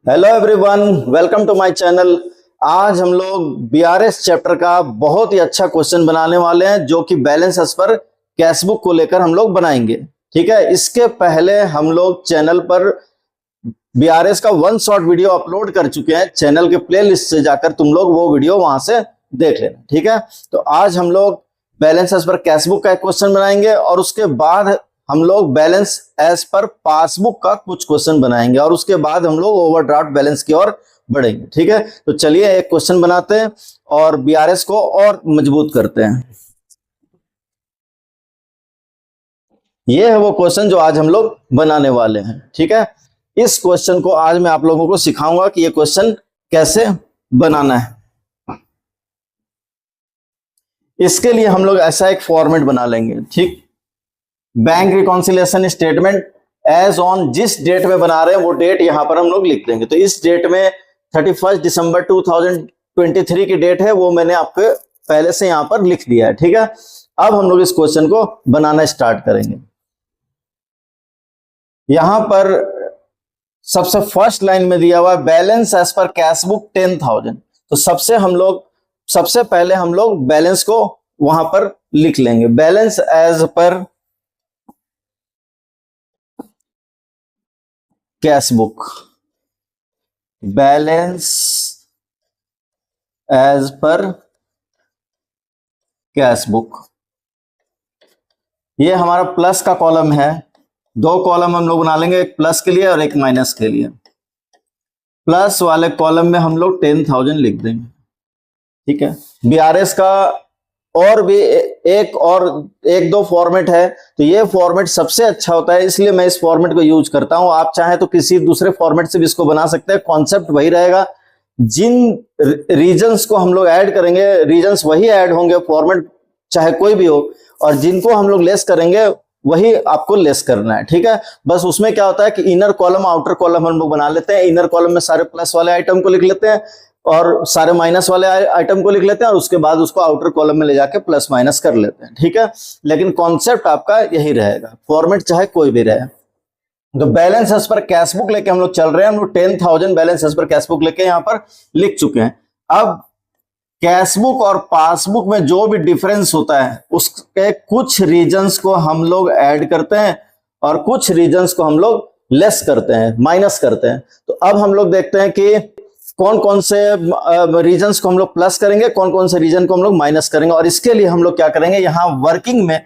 Hello everyone, welcome to my channel. आज हम लोग बीआरएस चैप्टर का बहुत ही अच्छा क्वेश्चन बनाने वाले हैं जो कि balance as per cash book को लेकर हम लोग बनाएंगे। ठीक है, इसके पहले हम लोग चैनल पर बीआरएस का वन शॉट वीडियो अपलोड कर चुके हैं। चैनल के प्लेलिस्ट से जाकर तुम लोग वो वीडियो वहां से देख लेना। ठीक है, तो आज हम लोग balance as per cash book का एक क्वेश्चन बनाएंगे और उसके बाद हम लोग बैलेंस एज पर पासबुक का कुछ क्वेश्चन बनाएंगे और उसके बाद हम लोग ओवरड्राफ्ट बैलेंस की ओर बढ़ेंगे। ठीक है, तो चलिए एक क्वेश्चन बनाते हैं और बीआरएस को और मजबूत करते हैं। ये है वो क्वेश्चन जो आज हम लोग बनाने वाले हैं। ठीक है, इस क्वेश्चन को आज मैं आप लोगों को सिखाऊंगा कि ये क्वेश्चन कैसे बनाना है। इसके लिए हम लोग ऐसा एक फॉर्मेट बना लेंगे। ठीक, bank reconciliation statement as on, जिस डेट में बना रहे हैं वो डेट यहां पर हम लोग लिख देंगे। तो इस डेट में 31 दिसंबर 2023 की डेट है, वो मैंने आपको पहले से यहां पर लिख दिया है। ठीक है, अब हम लोग इस क्वेश्चन को बनाना स्टार्ट करेंगे। यहां पर सबसे फर्स्ट लाइन में दिया हुआ है balance as per cash book 10,000। तो सबसे पहले हम लोग बैलेंस को वहां पर लिख लेंगे। Balance as per cash book, balance as per cash book, ये हमारा प्लस का कॉलम है। दो कॉलम हम लोग बना लेंगे, एक प्लस के लिए और एक माइनस के लिए। प्लस वाले कॉलम में हम लोग 10,000 लिख देंगे। ठीक है, बीआरएस का और भी एक दो फॉर्मेट है, तो ये फॉर्मेट सबसे अच्छा होता है, इसलिए मैं इस फॉर्मेट को यूज करता हूं। आप चाहे तो किसी दूसरे फॉर्मेट से भी इसको बना सकते हैं, कॉन्सेप्ट वही रहेगा। जिन रीजन्स को हम लोग ऐड करेंगे, रीजन्स वही ऐड होंगे, फॉर्मेट चाहे कोई भी हो, और जिनको हम लोग लेस करेंगे वही आपको लेस करना है। ठीक है, बस उसमें क्या होता है कि इनर कॉलम आउटर कॉलम हम लोग बना लेते हैं। इनर कॉलम में सारे प्लस वाले आइटम को लिख लेते हैं और सारे माइनस वाले आइटम को लिख लेते हैं और उसके बाद उसको आउटर कॉलम में ले जाके प्लस माइनस कर लेते हैं। ठीक है, लेकिन कॉन्सेप्ट आपका यही रहेगा, फॉर्मेट चाहे कोई भी रहे। तो balance as per cash book लेके हम लोग चल रहे हैं। हम लोग 10,000 balance as per cash book लेके यहां पर लिख चुके हैं। अब कैश बुक और पासबुक में जो भी डिफरेंस होता है उसके कुछ रीजन्स को हम लोग ऐड करते हैं और कुछ रीजन्स को हम लोग लेस करते हैं, माइनस करते हैं। तो अब हम लोग देखते हैं कि कौन कौन से रीजन्स को हम लोग प्लस करेंगे, कौन कौन से रीजन को हम लोग माइनस करेंगे। और इसके लिए हम लोग क्या करेंगे, यहाँ वर्किंग में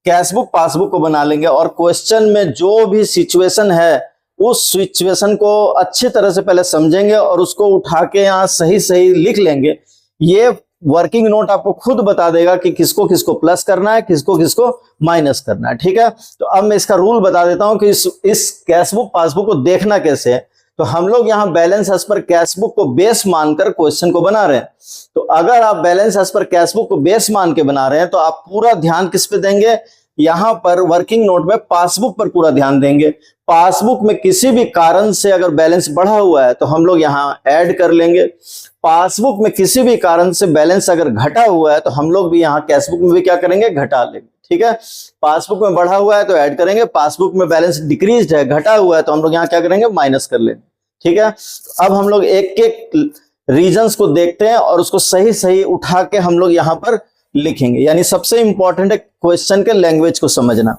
कैश बुक पासबुक को बना लेंगे और क्वेश्चन में जो भी सिचुएशन है उस सिचुएशन को अच्छी तरह से पहले समझेंगे और उसको उठा के यहाँ सही सही लिख लेंगे। ये वर्किंग नोट आपको खुद बता देगा कि किसको किसको प्लस करना है, किसको किसको माइनस करना है। ठीक है, तो अब मैं इसका रूल बता देता हूं कि इस कैश बुक पासबुक को देखना कैसे है। तो हम लोग यहाँ balance as per cash book को बेस मानकर क्वेश्चन को बना रहे हैं। तो अगर आप balance as per cash book को बेस मान के बना रहे हैं तो आप पूरा ध्यान किस पे देंगे, यहां पर वर्किंग नोट में पासबुक पर पूरा ध्यान देंगे। पासबुक में किसी भी कारण से अगर बैलेंस बढ़ा हुआ है तो हम लोग यहाँ ऐड कर लेंगे। पासबुक में किसी भी कारण से बैलेंस अगर घटा हुआ है तो हम लोग भी यहाँ कैश बुक में भी क्या करेंगे, घटा लेंगे। ठीक है, पासबुक में बढ़ा हुआ है तो ऐड करेंगे, पासबुक में बैलेंस डिक्रीज है, घटा हुआ है, तो हम लोग यहाँ क्या करेंगे, माइनस कर लेंगे। ठीक है, अब हम लोग एक एक रीजन्स को देखते हैं और उसको सही सही उठा के हम लोग यहाँ पर लिखेंगे। यानी सबसे इंपॉर्टेंट है क्वेश्चन के लैंग्वेज को समझना।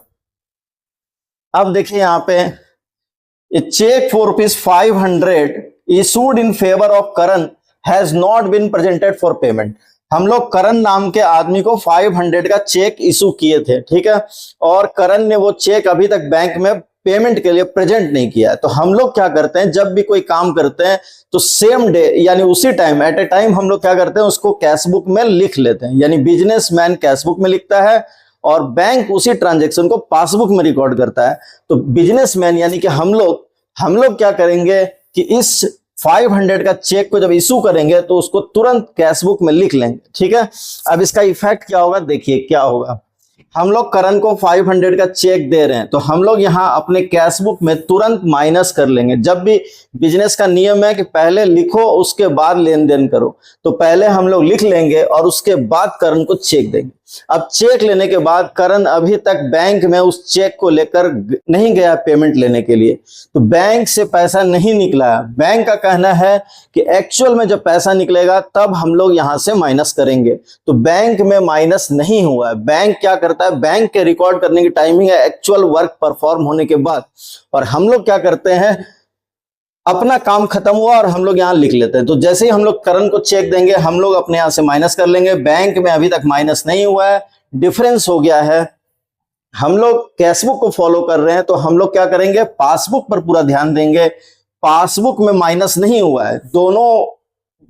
अब देखिए यहाँ पे cheque for ₹500 issued in favour of Karan has not been presented for payment. हम लोग करण नाम के आदमी को 500 का चेक इशू किए थे। ठीक है, और करण ने वो चेक अभी तक बैंक में पेमेंट के लिए प्रेजेंट नहीं किया है। तो हम लोग क्या करते हैं, जब भी कोई काम करते हैं तो सेम डे यानी उसी टाइम एट ए टाइम हम लोग क्या करते हैं, उसको कैश बुक में लिख लेते हैं। यानी बिजनेसमैन कैश बुक में लिखता है और बैंक उसी ट्रांजैक्शन को पासबुक में रिकॉर्ड करता है। तो बिजनेसमैन यानी कि हम लोग क्या करेंगे कि इस 500 का चेक को जब इशू करेंगे तो उसको तुरंत कैश बुक में लिख लेंगे। ठीक है, अब इसका इफेक्ट क्या होगा, देखिए क्या होगा। हम लोग करण को 500 का चेक दे रहे हैं तो हम लोग यहाँ अपने कैश बुक में तुरंत माइनस कर लेंगे। जब भी बिजनेस का नियम है कि पहले लिखो उसके बाद लेन देन करो, तो पहले हम लोग लिख लेंगे और उसके बाद करण को चेक देंगे। अब चेक लेने के बाद करण अभी तक बैंक में उस चेक को लेकर नहीं गया पेमेंट लेने के लिए, तो बैंक से पैसा नहीं निकला। बैंक का कहना है कि एक्चुअल में जब पैसा निकलेगा तब हम लोग यहां से माइनस करेंगे, तो बैंक में माइनस नहीं हुआ है। बैंक क्या करता है, बैंक के रिकॉर्ड करने की टाइमिंग है एक्चुअल वर्क परफॉर्म होने के बाद, और हम लोग क्या करते हैं, अपना काम खत्म हुआ और हम लोग यहां लिख लेते हैं। तो जैसे ही हम लोग करण को चेक देंगे हम लोग अपने यहां से माइनस कर लेंगे। बैंक में अभी तक माइनस नहीं हुआ है, डिफरेंस हो गया है। हम लोग कैशबुक को फॉलो कर रहे हैं, तो हम लोग क्या करेंगे, पासबुक पर पूरा ध्यान देंगे। पासबुक में माइनस नहीं हुआ है, दोनों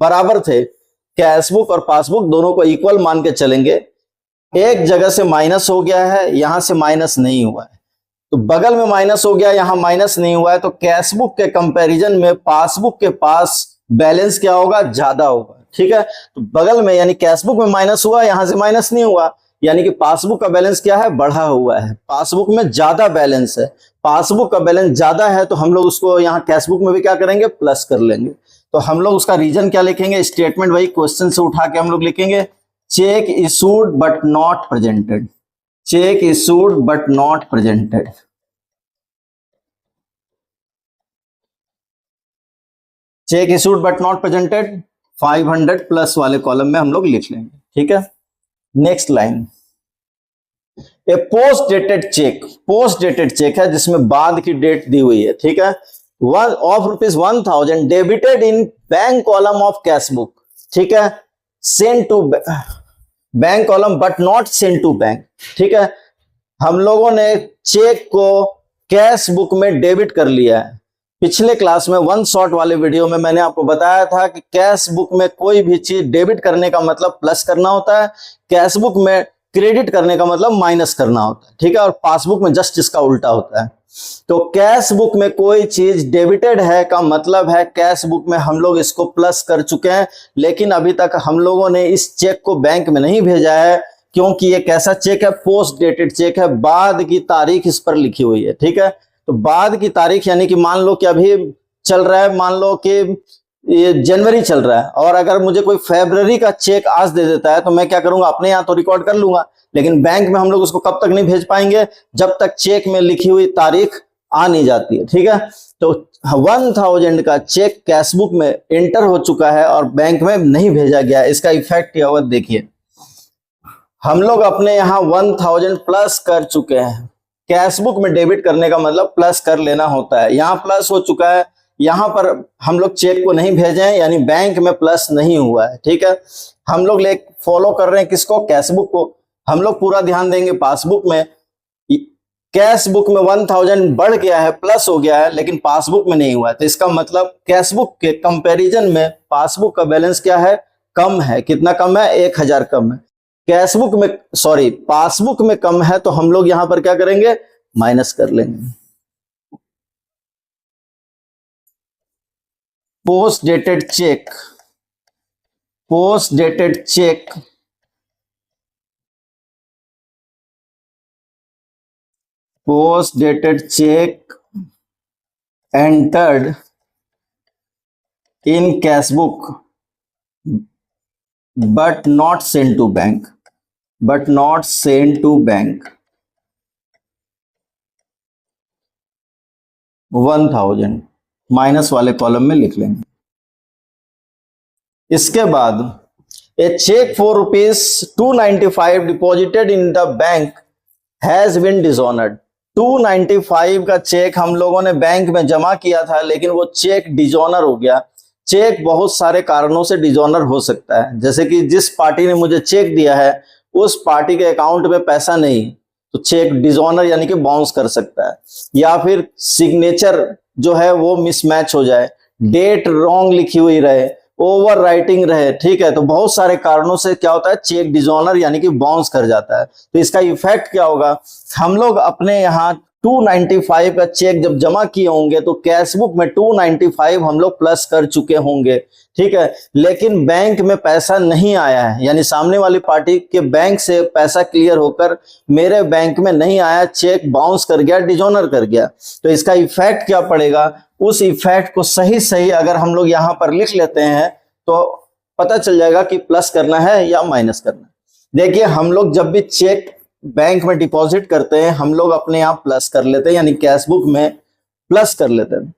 बराबर थे, कैशबुक और पासबुक दोनों को इक्वल मान के चलेंगे। एक जगह से माइनस हो गया है, यहां से माइनस नहीं हुआ है, तो बगल में माइनस हो गया, यहां माइनस नहीं हुआ है, तो कैशबुक के कंपैरिजन में पासबुक के पास बैलेंस क्या होगा, ज्यादा होगा। ठीक है, तो बगल में यानी कैशबुक में माइनस हुआ, यहां से माइनस नहीं हुआ, यानी कि पासबुक का बैलेंस क्या है, बढ़ा हुआ है, पासबुक में ज्यादा बैलेंस है। पासबुक का बैलेंस ज्यादा है तो हम लोग उसको यहाँ कैशबुक में भी क्या करेंगे, प्लस कर लेंगे। तो हम लोग उसका रीजन क्या लिखेंगे, स्टेटमेंट वही क्वेश्चन से उठा के हम लोग लिखेंगे, cheque issued but not presented, cheque issued but not presented. Cheque issued but not presented 500 plus वाले कॉलम में हम लोग लिख लेंगे। ठीक है, next line, a post dated cheque, post dated cheque है जिसमें बाद की डेट दी हुई है। ठीक है, ₹1000 debited in bank column of cashbook. ठीक है, send to bank column but not send to bank. ठीक है, हम लोगों ने चेक को कैश बुक में डेबिट कर लिया है। पिछले क्लास में वन शॉट वाले वीडियो में मैंने आपको बताया था कि कैश बुक में कोई भी चीज डेबिट करने का मतलब प्लस करना होता है, कैश बुक में क्रेडिट करने का मतलब माइनस करना होता है। ठीक है, और पासबुक में जस्ट इसका उल्टा होता है। तो कैश बुक में कोई चीज डेबिटेड है का मतलब है कैश बुक में हम लोग इसको प्लस कर चुके हैं, लेकिन अभी तक हम लोगों ने इस चेक को बैंक में नहीं भेजा है, क्योंकि ये कैसा चेक है, पोस्ट डेटेड चेक है, बाद की तारीख इस पर लिखी हुई है। ठीक है, तो बाद की तारीख यानी कि मान लो कि अभी चल रहा है, मान लो कि ये जनवरी चल रहा है, और अगर मुझे कोई फरवरी का चेक आज दे देता है तो मैं क्या करूंगा, अपने यहाँ तो रिकॉर्ड कर लूंगा, लेकिन बैंक में हम लोग उसको कब तक नहीं भेज पाएंगे, जब तक चेक में लिखी हुई तारीख आ नहीं जाती है। ठीक है, तो 1000 का चेक कैशबुक में एंटर हो चुका है और बैंक में नहीं भेजा गया। इसका इफेक्ट क्या हुआ देखिए, हम लोग अपने यहाँ 1000 प्लस कर चुके हैं। कैशबुक में डेबिट करने का मतलब प्लस कर लेना होता है, यहाँ प्लस हो चुका है, यहाँ पर हम लोग चेक को नहीं भेजे हैं, यानी बैंक में प्लस नहीं हुआ है। ठीक है, हम लोग फॉलो कर रहे हैं किसको, कैशबुक को। हम लोग पूरा ध्यान देंगे पासबुक में, कैश बुक में 1000 बढ़ गया है, प्लस हो गया है, लेकिन पासबुक में नहीं हुआ है, तो इसका मतलब कैशबुक के कंपैरिजन में पासबुक का बैलेंस क्या है, कम है। कितना कम है, 1000 कम है। कैशबुक में सॉरी पासबुक में कम है, तो हम लोग यहां पर क्या करेंगे, माइनस कर लेंगे। Post dated cheque, post dated check post dated check entered in cash book but not sent to bank, but not sent to bank 1000 minus वाले कॉलम में लिख लेंगे। इसके बाद a cheque for ₹295 deposited in the bank has been dishonoured. 295 का check हम लोगों ने बैंक में जमा किया था, लेकिन वो चेक डिसऑनर हो गया। चेक बहुत सारे कारणों से डिसऑनर हो सकता है, जैसे कि जिस पार्टी ने मुझे चेक दिया है उस पार्टी के अकाउंट में पैसा नहीं, तो चेक डिसऑनर यानी कि बाउंस कर सकता है, या फिर सिग्नेचर जो है वो मिसमैच हो जाए, डेट रॉन्ग लिखी हुई रहे, ओवर राइटिंग रहे। ठीक है, तो बहुत सारे कारणों से क्या होता है, चेक डिसऑनर यानी कि बाउंस कर जाता है। तो इसका इफेक्ट क्या होगा, हम लोग अपने यहाँ 295 का चेक जब जमा किए होंगे तो कैशबुक में 295 हम लोग प्लस कर चुके होंगे। ठीक है, लेकिन बैंक में पैसा नहीं आया है, यानी सामने वाली पार्टी के बैंक से पैसा क्लियर होकर मेरे बैंक में नहीं आया, चेक बाउंस कर गया, डिसऑनर कर गया। तो इसका इफेक्ट क्या पड़ेगा, उस इफेक्ट को सही सही अगर हम लोग यहाँ पर लिख लेते हैं तो पता चल जाएगा कि प्लस करना है या माइनस करना है। देखिए हम लोग जब भी चेक बैंक में डिपॉजिट करते हैं हम लोग अपने आप प्लस कर लेते हैं, यानी कैश बुक में प्लस कर लेते हैं।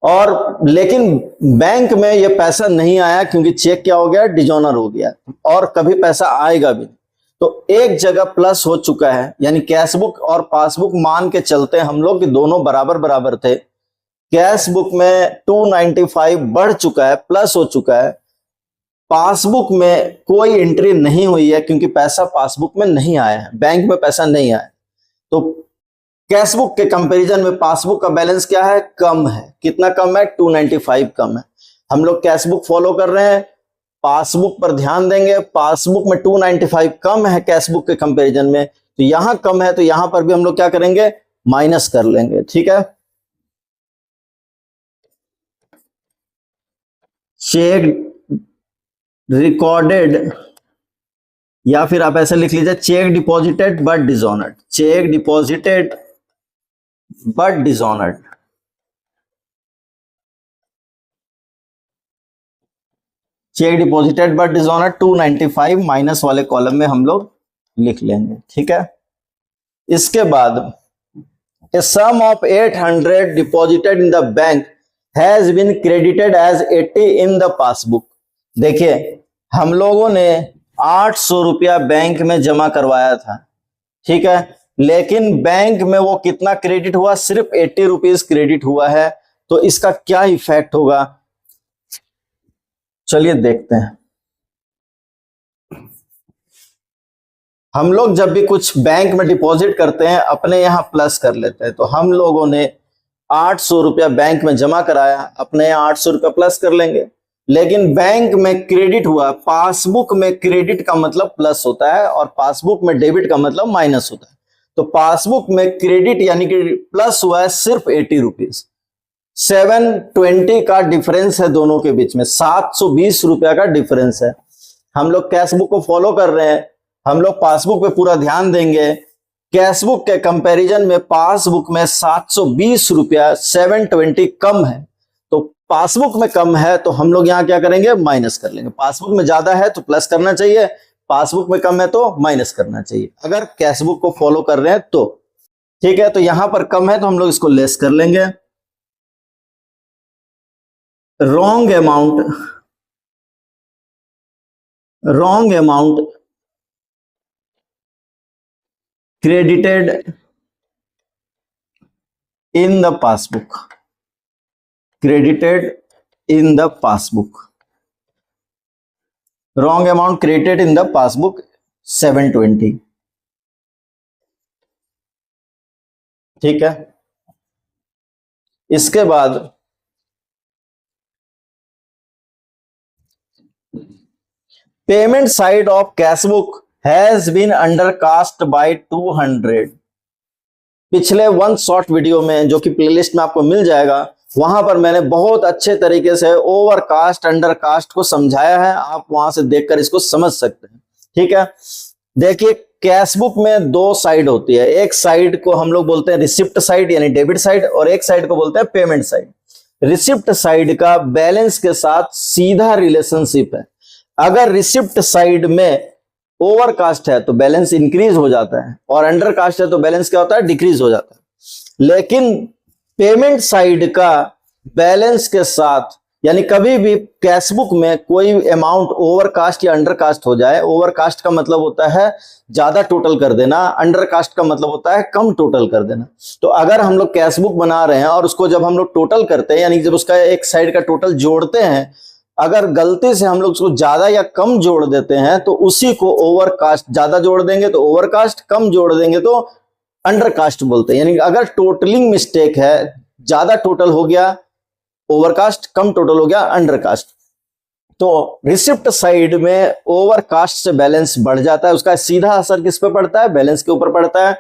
और लेकिन बैंक में ये पैसा नहीं आया क्योंकि चेक क्या हो गया, डिजोनर हो गया, और कभी पैसा आएगा भी। तो एक जगह प्लस हो चुका है, यानी कैश बुक और पासबुक मान के चलते हैं हम लोग कि दोनों बराबर बराबर थे। कैश बुक में 295 बढ़ चुका है, प्लस हो चुका है। पासबुक में कोई एंट्री नहीं हुई है क्योंकि पैसा पासबुक में नहीं आया है, बैंक में पैसा नहीं आया। तो कैश बुक के कंपैरिजन में पासबुक का बैलेंस क्या है, कम है। कितना कम है, 295 कम है। हम लोग कैश बुक फॉलो कर रहे हैं, पासबुक पर ध्यान देंगे। पासबुक में 295 कम है कैश बुक के कंपैरिजन में, तो यहां कम है, तो यहां पर भी हम लोग क्या करेंगे, माइनस कर लेंगे। ठीक है, चेक रिकॉर्डेड, या फिर आप ऐसे लिख लीजिए cheque deposited but dishonoured, cheque deposited but dishonoured. Cheque deposited but dishonoured 295 minus वाले कॉलम में हम लोग लिख लेंगे। ठीक है, इसके बाद a sum of 800 deposited in the bank has been credited as 80 in the passbook. देखिए हम लोगों ने 800 रुपया बैंक में जमा करवाया था, ठीक है, लेकिन बैंक में वो कितना क्रेडिट हुआ, सिर्फ 80 रुपीज क्रेडिट हुआ है। तो इसका क्या इफेक्ट होगा, चलिए देखते हैं। हम लोग जब भी कुछ बैंक में डिपॉजिट करते हैं अपने यहां प्लस कर लेते हैं। तो हम लोगों ने 800 रुपया बैंक में जमा कराया, अपने यहां 800 रुपया प्लस कर लेंगे। लेकिन बैंक में क्रेडिट हुआ, पासबुक में क्रेडिट का मतलब प्लस होता है और पासबुक में डेबिट का मतलब माइनस होता है। तो पासबुक में क्रेडिट यानी कि प्लस हुआ है सिर्फ 80 रुपीज, 720 का डिफरेंस है दोनों के बीच में, 720 रुपया का डिफरेंस है। हम लोग कैश बुक को फॉलो कर रहे हैं, हम लोग पासबुक पे पूरा ध्यान देंगे। कैश बुक के कंपैरिजन में पासबुक में 720 रुपया 720 कम है, तो पासबुक में कम है तो हम लोग यहां क्या करेंगे, माइनस कर लेंगे। पासबुक में ज्यादा है तो प्लस करना चाहिए, पासबुक में कम है तो माइनस करना चाहिए, अगर कैश बुक को फॉलो कर रहे हैं तो। ठीक है, तो यहां पर कम है तो हम लोग इसको लेस कर लेंगे। Wrong amount credited in the passbook, credited in the passbook, wrong amount credited in the passbook 720। ठीक है, इसके बाद payment side of cash book has been undercast by 200। पिछले वन शॉर्ट वीडियो में जो कि प्लेलिस्ट में आपको मिल जाएगा, वहां पर मैंने बहुत अच्छे तरीके से ओवरकास्ट अंडरकास्ट को समझाया है, आप वहां से देखकर इसको समझ सकते हैं। ठीक है, देखिए कैश बुक में दो साइड होती है, एक साइड को हम लोग बोलते हैं रिसिप्ट साइड यानी डेबिट साइड, और एक साइड को बोलते हैं पेमेंट साइड। रिसिप्ट साइड का बैलेंस के साथ सीधा रिलेशनशिप है। अगर रिसिप्ट साइड में ओवरकास्ट है तो बैलेंस इंक्रीज हो जाता है, और अंडरकास्ट है तो बैलेंस क्या होता है, डिक्रीज हो जाता है। लेकिन पेमेंट साइड का बैलेंस के साथ, यानी कभी भी कैश बुक में कोई अमाउंट ओवरकास्ट या अंडरकास्ट हो जाए, ओवरकास्ट का मतलब होता है ज्यादा टोटल कर देना, अंडरकास्ट का मतलब होता है कम टोटल कर देना। तो अगर हम लोग कैश बुक बना रहे हैं और उसको जब हम लोग टोटल करते हैं, यानी जब उसका एक साइड का टोटल जोड़ते हैं, अगर गलती से हम लोग उसको ज्यादा या कम जोड़ देते हैं तो उसी को ओवरकास्ट, ज्यादा जोड़ देंगे तो ओवरकास्ट, कम जोड़ देंगे तो अंडरकास्ट बोलते हैं। यानी अगर टोटलिंग मिस्टेक है, ज्यादा टोटल हो गया ओवरकास्ट, कम टोटल हो गया अंडरकास्ट, तो रिसिप्ट साइड में ओवरकास्ट से बैलेंस बढ़ जाता है। उसका सीधा असर किस पे पड़ता है, बैलेंस के ऊपर पड़ता है।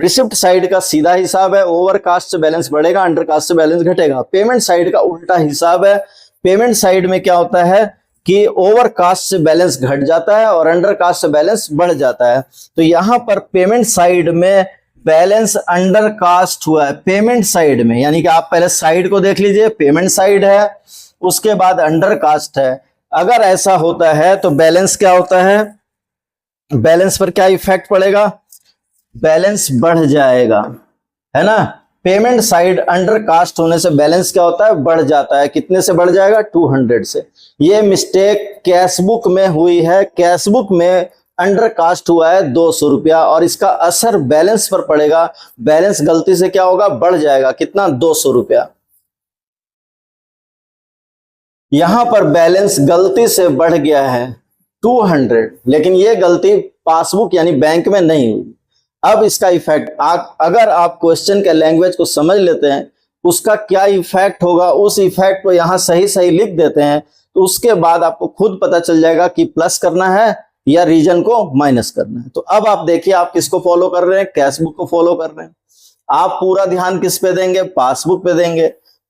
रिसिप्ट साइड का सीधा हिसाब है, ओवरकास्ट से बैलेंस बढ़ेगा, अंडरकास्ट से बैलेंस घटेगा। पेमेंट साइड का उल्टा हिसाब है। पेमेंट साइड में क्या होता है कि ओवरकास्ट से बैलेंस घट जाता है और अंडरकास्ट से बैलेंस बढ़ जाता है। तो यहां पर पेमेंट साइड में बैलेंस अंडरकास्ट हुआ है, पेमेंट साइड में, यानी कि आप पहले साइड को देख लीजिए, पेमेंट साइड है, उसके बाद अंडरकास्ट है। अगर ऐसा होता है तो बैलेंस क्या होता है, बैलेंस पर क्या इफेक्ट पड़ेगा, बैलेंस बढ़ जाएगा, है ना। पेमेंट साइड अंडर कास्ट होने से बैलेंस क्या होता है, बढ़ जाता है। कितने से बढ़ जाएगा, 200 से। ये मिस्टेक कैशबुक में हुई है, कैशबुक में अंडर कास्ट हुआ है 200 रुपया, और इसका असर बैलेंस पर पड़ेगा। बैलेंस गलती से क्या होगा, बढ़ जाएगा, कितना, 200 रुपया। यहां पर बैलेंस गलती से बढ़ गया है 200, लेकिन ये गलती पासबुक यानी बैंक में नहीं हुई। अब इसका इफेक्ट, अगर आप क्वेश्चन के लैंग्वेज को समझ लेते हैं उसका क्या इफेक्ट होगा, उस इफेक्ट को यहां सही सही लिख देते हैं, तो उसके बाद आपको खुद पता चल जाएगा कि प्लस करना है या रीजन को माइनस करना है। तो अब आप देखिए, आप किसको फॉलो कर रहे हैं, कैशबुक को फॉलो कर रहे हैं। आप पूरा ध्यान किस पे देंगे, पासबुक पे देंगे।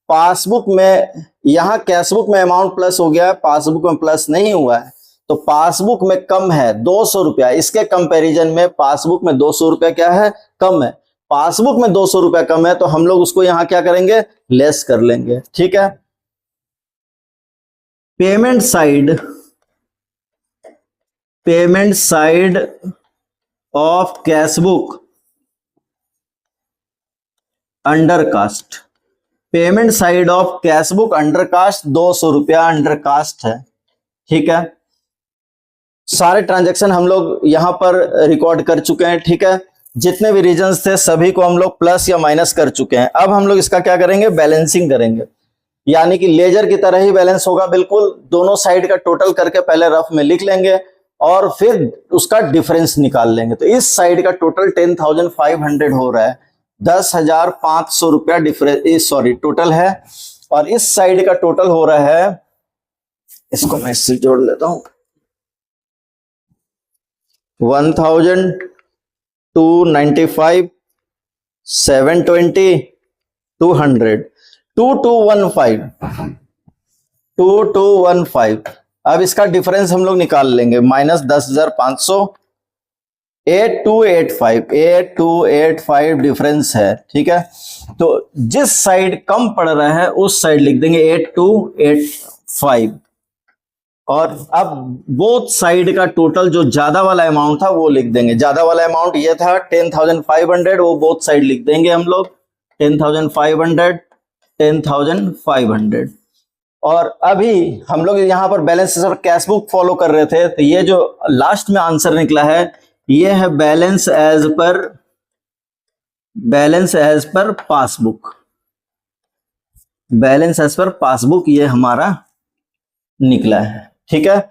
पासबुक में, यहां कैशबुक में अमाउंट प्लस हो गया है, पासबुक में प्लस नहीं हुआ है, तो पासबुक में कम है 200 रुपया। इसके कंपैरिजन में पासबुक में 200 रुपया क्या है, कम है। पासबुक में 200 रुपया कम है, तो हम लोग उसको यहां क्या करेंगे, लेस कर लेंगे, ठीक है। Payment side of cashbook undercast, payment side of cashbook undercast 200 रुपया अंडर कास्ट है, ठीक है। सारे ट्रांजैक्शन हम लोग यहां पर रिकॉर्ड कर चुके हैं, ठीक है। जितने भी रीजन्स थे सभी को हम लोग प्लस या माइनस कर चुके हैं। अब हम लोग इसका क्या करेंगे, बैलेंसिंग करेंगे, यानी कि लेजर की तरह ही बैलेंस होगा बिल्कुल। दोनों साइड का टोटल करके पहले रफ में लिख लेंगे और फिर उसका डिफरेंस निकाल लेंगे। तो इस साइड का टोटल 10,500 हो रहा है, 10,500 रुपया डिफरेंस, सॉरी टोटल है। और इस साइड का टोटल हो रहा है, इसको मैं इससे जोड़ लेता हूं, 1,295, 720, 200, 2215। अब इसका डिफरेंस हम लोग निकाल लेंगे, माइनस 10,500, 8285 डिफरेंस है, ठीक है। तो जिस साइड कम पड़ रहा है उस साइड लिख देंगे 8285, और अब बोथ साइड का टोटल जो ज्यादा वाला अमाउंट था वो लिख देंगे। ज्यादा वाला अमाउंट ये था 10,500, वो बोथ साइड लिख देंगे हम लोग 10,500, 10,500। और अभी हम लोग यहाँ पर बैलेंस कैशबुक फॉलो कर रहे थे, तो ये जो लास्ट में आंसर निकला है ये है balance as per passbook, balance as per passbook ये हमारा निकला है, ठीक है।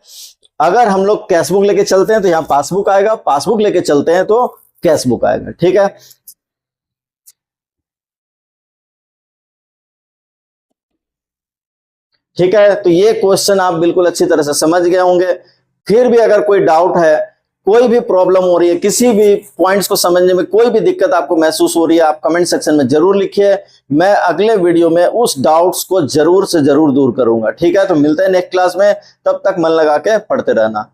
अगर हम लोग कैशबुक लेके चलते हैं तो यहां पासबुक आएगा, पासबुक लेके चलते हैं तो कैशबुक आएगा, ठीक है। ठीक है, तो ये क्वेश्चन आप बिल्कुल अच्छी तरह से समझ गए होंगे। फिर भी अगर कोई डाउट है, कोई भी प्रॉब्लम हो रही है, किसी भी पॉइंट्स को समझने में कोई भी दिक्कत आपको महसूस हो रही है, आप कमेंट सेक्शन में जरूर लिखिए। मैं अगले वीडियो में उस डाउट्स को जरूर से जरूर दूर करूंगा, ठीक है। तो मिलते हैं नेक्स्ट क्लास में, तब तक मन लगा के पढ़ते रहना।